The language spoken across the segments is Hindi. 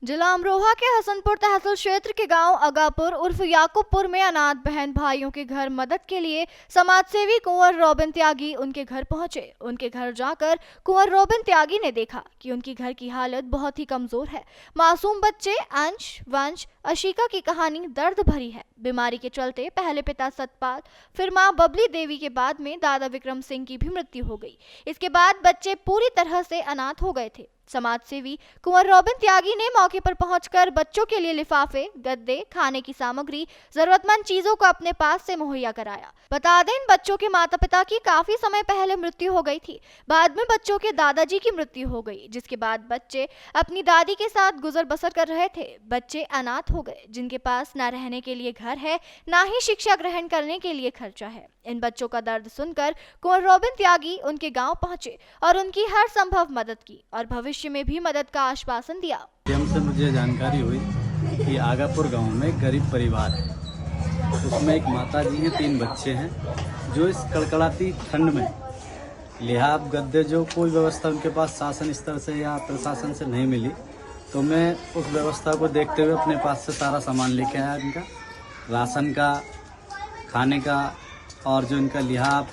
जिला अमरोहा के हसनपुर तहसील क्षेत्र के गांव अगापुर उर्फ याकूबपुर में अनाथ बहन भाइयों के घर मदद के लिए समाजसेवी कुंवर रोबिन त्यागी उनके घर पहुंचे। उनके घर जाकर कुंवर रोबिन त्यागी ने देखा कि उनकी घर की हालत बहुत ही कमजोर है। मासूम बच्चे अंश, वंश, अशिका की कहानी दर्द भरी है। बीमारी के चलते पहले पिता सतपाल, फिर मां बबली देवी के बाद में दादा विक्रम सिंह की भी मृत्यु हो गई। इसके बाद बच्चे पूरी तरह से अनाथ हो गए थे। समाजसेवी कुंवर रोबिन त्यागी ने मौके पर पहुंचकर बच्चों के लिए लिफाफे, गद्दे, खाने की सामग्री, जरूरतमंद चीजों को अपने पास से मुहैया कराया। बता दें, इन बच्चों के माता पिता की काफी समय पहले मृत्यु हो गई थी। बाद में बच्चों के दादाजी की मृत्यु हो गई, जिसके बाद बच्चे अपनी दादी के साथ गुजर बसर कर रहे थे। बच्चे अनाथ हो गए, जिनके पास न रहने के लिए घर है, न ही शिक्षा ग्रहण करने के लिए खर्चा है। इन बच्चों का दर्द सुनकर कुंवर रोबिन त्यागी उनके गांव पहुंचे और उनकी हर संभव मदद की और भविष्य में भी मदद का आश्वासन दिया। हमसे मुझे जानकारी हुई कि आगापुर गांव में एक गरीब परिवार है। उसमें एक माता जी हैं, 3 बच्चे हैं, जो इस कड़कड़ाती ठंड में लिहाफ, गद्दे, जो कोई व्यवस्था उनके पास शासन स्तर से या प्रशासन से नहीं मिली, तो मैं उस व्यवस्था को देखते हुए अपने पास से सारा सामान लेके आया। इनका राशन का, खाने का और जो इनका लिहाफ,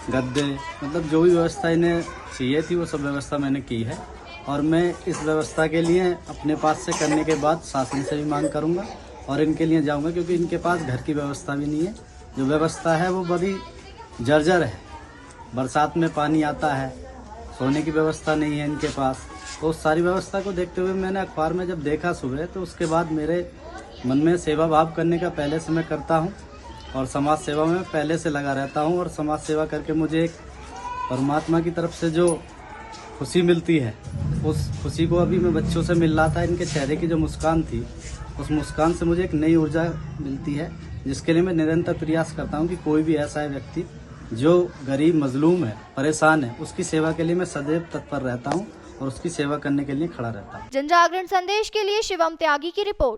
गद्दे, मतलब जो भी व्यवस्था इन्हें चाहिए थी वो सब व्यवस्था मैंने की है। और मैं इस व्यवस्था के लिए अपने पास से करने के बाद शासन से भी मांग करूंगा और इनके लिए जाऊंगा, क्योंकि इनके पास घर की व्यवस्था भी नहीं है। जो व्यवस्था है वो बड़ी जर्जर है। बरसात में पानी आता है, सोने की व्यवस्था नहीं है इनके पास। तो उस सारी व्यवस्था को देखते हुए मैंने अखबार में जब देखा सुबह, तो उसके बाद मेरे मन में सेवा भाव करने का पहले से मैं करता हूँ और समाज सेवा में पहले से लगा रहता हूँ। और समाज सेवा करके मुझे एक परमात्मा की तरफ से जो खुशी मिलती है, उस खुशी को अभी मैं बच्चों से मिल रहा था। इनके चेहरे की जो मुस्कान थी, उस मुस्कान से मुझे एक नई ऊर्जा मिलती है, जिसके लिए मैं निरंतर प्रयास करता हूँ कि कोई भी ऐसा व्यक्ति जो गरीब, मजलूम है, परेशान है, उसकी सेवा के लिए मैं सदैव तत्पर रहता हूँ और उसकी सेवा करने के लिए खड़ा रहता हूँ। जनजागरण संदेश के लिए शिवम त्यागी की रिपोर्ट।